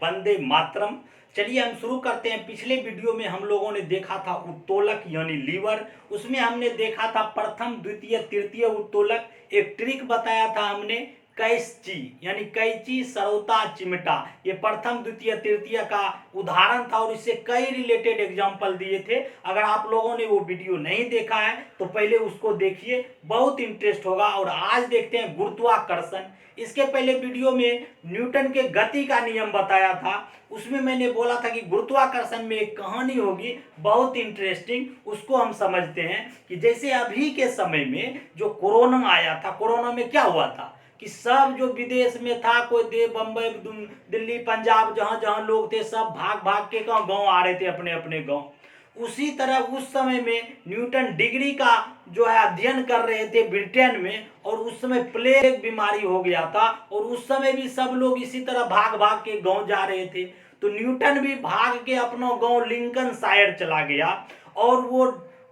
वंदे मातरम। चलिए हम शुरू करते हैं। पिछले वीडियो में हम लोगों ने देखा था उत्तोलक यानी लीवर। उसमें हमने देखा था प्रथम द्वितीय तृतीय उत्तोलक। एक ट्रिक बताया था हमने, कैंची यानी कैंची सरौता चिमटा। ये प्रथम द्वितीय तृतीय का उदाहरण था और इससे कई रिलेटेड एग्जाम्पल दिए थे। अगर आप लोगों ने वो वीडियो नहीं देखा है तो पहले उसको देखिए, बहुत इंटरेस्ट होगा। और आज देखते हैं गुरुत्वाकर्षण। इसके पहले वीडियो में न्यूटन के गति का नियम बताया था। उसमें मैंने बोला था कि गुरुत्वाकर्षण में एक कहानी होगी बहुत इंटरेस्टिंग, उसको हम समझते हैं। कि जैसे अभी के समय में जो कोरोना आया था, कोरोना में क्या हुआ था कि सब जो विदेश में था, कोई बम्बई दिल्ली पंजाब जहां जहां लोग थे, सब भाग भाग के गांव आ रहे थे अपने अपने गांव। उसी तरह उस समय में न्यूटन डिग्री का जो है अध्ययन कर रहे थे ब्रिटेन में, और उस समय प्लेग बीमारी हो गया था और उस समय भी सब लोग इसी तरह भाग भाग के गांव जा रहे थे। तो न्यूटन भी भाग के अपना गांव लिंकन शायर चला गया और वो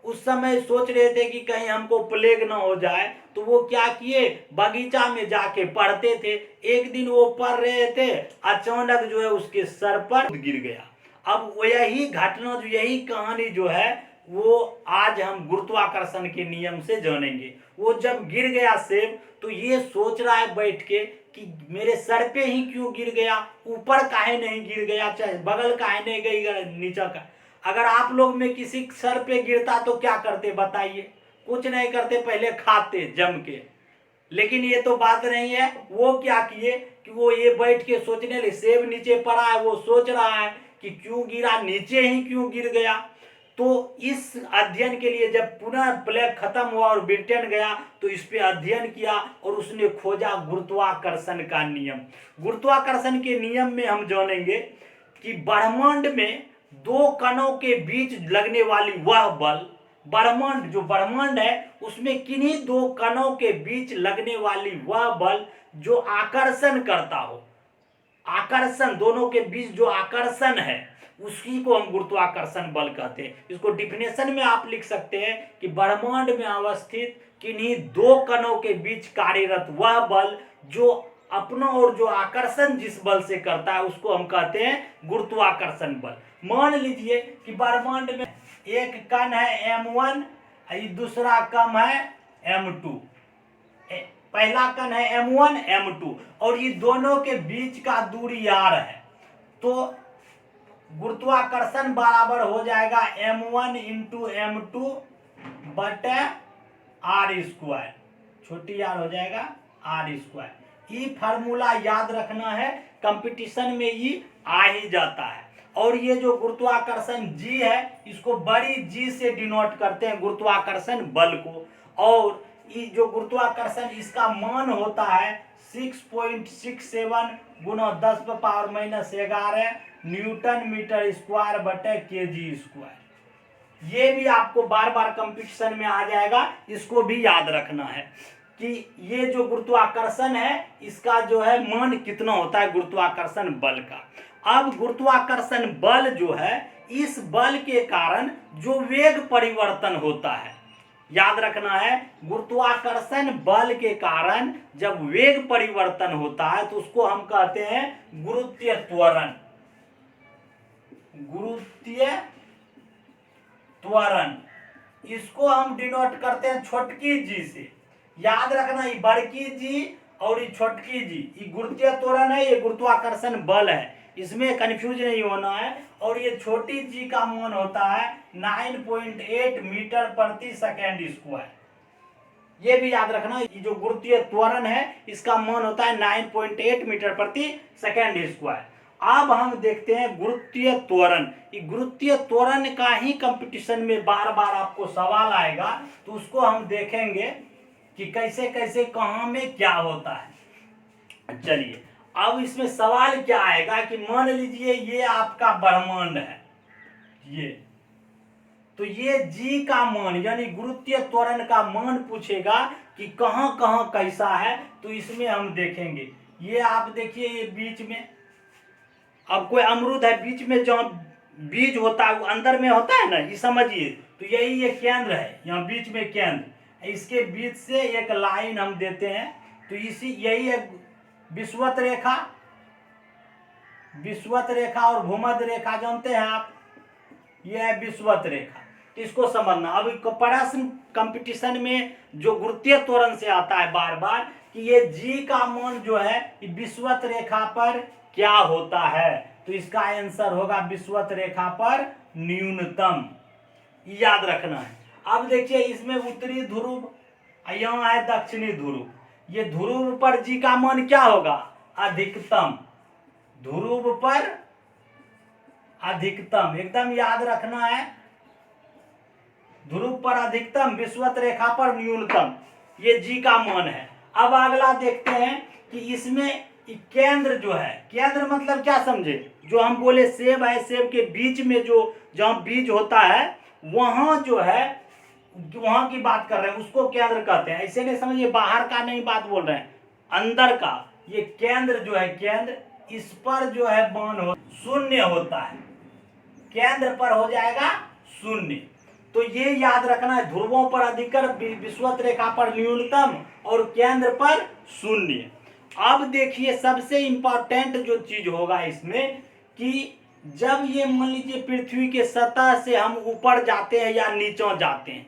उस समय सोच रहे थे कि कहीं हमको प्लेग ना हो जाए। तो वो क्या किए, बगीचा में जाके पढ़ते थे। एक दिन वो पढ़ रहे थे, अचानक जो है उसके सर पर गिर गया। अब यही घटना जो यही कहानी जो है वो आज हम गुरुत्वाकर्षण के नियम से जानेंगे। वो जब गिर गया सेब तो ये सोच रहा है बैठ के कि मेरे सर पे ही क्यों गिर गया, ऊपर काहे नहीं गिर गया, चाहे बगल काहे नहीं गई नीचे का। अगर आप लोग में किसी सर पे गिरता तो क्या करते बताइए? कुछ नहीं करते, पहले खाते जम के। लेकिन ये तो बात नहीं है। वो क्या किए कि वो ये बैठ के सोचने लगे, सेब नीचे पड़ा है, वो सोच रहा है कि क्यों गिरा, नीचे ही क्यों गिर गया। तो इस अध्ययन के लिए जब पुनः प्लेग खत्म हुआ और ब्रिटेन गया तो इस पे अध्ययन किया और उसने खोजा गुरुत्वाकर्षण का नियम। गुरुत्वाकर्षण के नियम में हम जानेंगे कि ब्रह्मांड में दो कणों के बीच लगने वाली वह बल, ब्रह्मांड जो ब्रह्मांड है उसमें किन्हीं दो कणों के बीच लगने वाली वह बल जो आकर्षण करता हो, आकर्षण दोनों के बीच जो आकर्षण है उसी को हम गुरुत्वाकर्षण बल कहते हैं। इसको डिफिनेशन में आप लिख सकते हैं कि ब्रह्मांड में अवस्थित किन्हीं दो कणों के बीच कार्यरत वह बल जो अपना और जो आकर्षण जिस बल से करता है उसको हम कहते हैं गुरुत्वाकर्षण बल। मान लीजिए कि ब्रह्मांड में एक कण है m1, दूसरा कण है m2। पहला कण है m1 m2 और ये दोनों के बीच का दूरी r है। तो गुरुत्वाकर्षण बराबर हो जाएगा m1 इंटू m2 बटे r स्क्वायर, छोटी r हो जाएगा r स्क्वायर। ये फार्मूला याद रखना है, कंपटीशन में ये आ ही जाता है। और ये जो गुरुत्वाकर्षण g है इसको बड़ी g से डिनोट करते हैं गुरुत्वाकर्षण बल को। और ये जो गुरुत्वाकर्षण इसका मान होता है 6.67 गुना 10⁻⁻11 न्यूटन मीटर स्क्वायर बटे केजी स्क्वायर। ये भी आपको बार बार कंपटीशन में आ जाएगा, इसको भी याद रखना है कि ये जो गुरुत्वाकर्षण है इसका जो है मान कितना होता है गुरुत्वाकर्षण बल का। अब गुरुत्वाकर्षण बल जो है, इस बल के कारण जो वेग परिवर्तन होता है, याद रखना है, गुरुत्वाकर्षण बल के कारण जब वेग परिवर्तन होता है तो उसको हम कहते हैं गुरुत्वीय त्वरण। गुरुत्वीय त्वरण इसको हम डिनोट करते हैं छोटकी जी से। याद रखना, ये बड़की जी और ये छोटकी जी, ये गुरुत्वीय त्वरण है, ये गुरुत्वाकर्षण बल है, इसमें कंफ्यूज नहीं होना है। और ये छोटी जी का मान होता है 9.8 मीटर प्रति सेकेंड स्क्वायर। ये भी याद रखना, ये जो गुरुत्वीय त्वरण है इसका मान होता है 9.8 मीटर प्रति सेकेंड स्क्वायर। अब हम देखते हैं गुरुत्वीय त्वरण। ये गुरुत्वीय त्वरण का ही कंपटीशन में बार बार आपको सवाल आएगा, तो उसको हम देखेंगे कि कैसे कैसे कहाँ में क्या होता है। चलिए अब इसमें सवाल क्या आएगा कि मान लीजिए ये आपका ब्रह्मांड है, ये तो ये जी का मान यानी गुरुत्वीय त्वरण का मान पूछेगा कि कहां कहां कैसा है। तो इसमें हम देखेंगे, ये आप देखिए ये बीच में, अब कोई अमरूद है बीच में, जहां बीज होता है वो अंदर में होता है ना, ये समझिए। तो यही ये केंद्र है, यहाँ बीच में केंद्र, इसके बीच से एक लाइन हम देते हैं। तो इसी यही है विषुवत रेखा, विषुवत रेखा और भूमध्य रेखा जानते हैं आप, ये है विषुवत रेखा। इसको समझना। अब प्रश्न कंपटीशन में जो गुरुत्वीय त्वरण से आता है बार बार कि ये जी का मान जो है विषुवत रेखा पर क्या होता है, तो इसका आंसर होगा विषुवत रेखा पर न्यूनतम, याद रखना है। अब देखिए इसमें उत्तरी ध्रुव, यहाँ है दक्षिणी ध्रुव, ये ध्रुव पर जी का मान क्या होगा, अधिकतम, ध्रुव पर अधिकतम, एकदम याद रखना है, ध्रुव पर अधिकतम, विषुवत रेखा पर न्यूनतम, ये जी का मान है। अब अगला देखते हैं कि इसमें केंद्र जो है, केंद्र मतलब क्या समझे, जो हम बोले सेब है, सेब के बीच में जो जहां बीज होता है वहां जो है, वहां की बात कर रहे हैं, उसको केंद्र कहते हैं। ऐसे नहीं समझिए बाहर का नहीं बात बोल रहे हैं, अंदर का, ये केंद्र जो है, केंद्र, इस पर जो है मान शून्य होता है, केंद्र पर हो जाएगा शून्य। तो ये याद रखना है, ध्रुवों पर अधिकतम, विषुवत रेखा पर न्यूनतम और केंद्र पर शून्य। अब देखिए सबसे इंपॉर्टेंट जो चीज होगा इसमें कि जब ये मान लीजिए पृथ्वी के सतह से हम ऊपर जाते हैं या नीचे जाते हैं,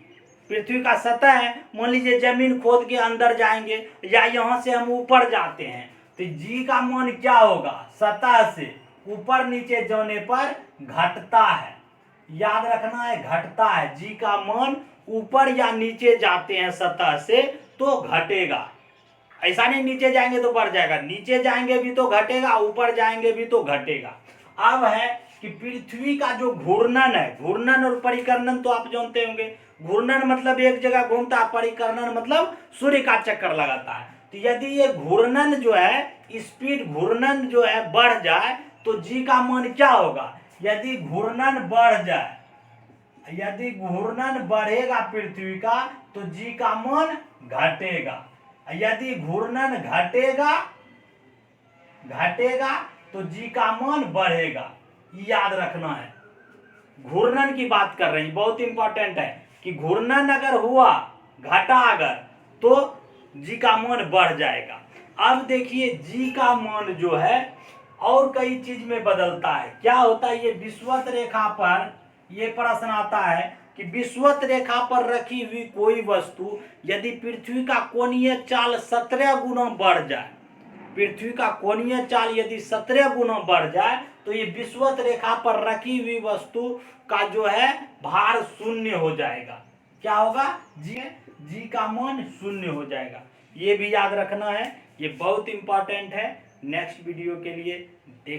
पृथ्वी का सतह है, मान लीजिए जमीन खोद के अंदर जाएंगे या यहाँ से हम ऊपर जाते हैं, तो जी का मान क्या होगा, सतह से ऊपर नीचे जाने पर घटता है, याद रखना है, घटता है। जी का मान ऊपर या नीचे जाते हैं सतह से तो घटेगा, ऐसा नहीं नीचे जाएंगे तो बढ़ जाएगा, नीचे जाएंगे भी तो घटेगा, ऊपर जाएंगे भी तो घटेगा। अब है कि पृथ्वी का जो घूर्णन है, घूर्णन और परिकर्णन तो आप जानते होंगे, घूर्णन मतलब एक जगह घूमता है, परिकर्णन मतलब सूर्य का चक्कर लगाता है। तो यदि ये घूर्णन जो है, स्पीड घूर्णन जो है बढ़ जाए तो जी का मान क्या होगा, यदि घूर्णन बढ़ जाए, यदि घूर्णन बढ़ेगा पृथ्वी का तो जी का मान घटेगा, यदि घूर्णन घटेगा तो जी का मान बढ़ेगा, याद रखना है। घूर्णन की बात कर रहे हैं, बहुत इंपॉर्टेंट है कि घूर्णन अगर हुआ, घटा अगर, तो जी का मान बढ़ जाएगा। अब देखिए जी का मान जो है और कई चीज में बदलता है, क्या होता है, ये विषुवत रेखा पर, ये प्रश्न आता है कि विषुवत रेखा पर रखी हुई कोई वस्तु यदि पृथ्वी का कोणीय चाल 17 गुना बढ़ जाए, पृथ्वी का कोणीय चाल यदि 17 गुना बढ़ जाए तो ये विषुवत रेखा पर रखी हुई वस्तु का जो है भार शून्य हो जाएगा, क्या होगा, जी का मान शून्य हो जाएगा। ये भी याद रखना है, ये बहुत इंपॉर्टेंट है। नेक्स्ट वीडियो के लिए देख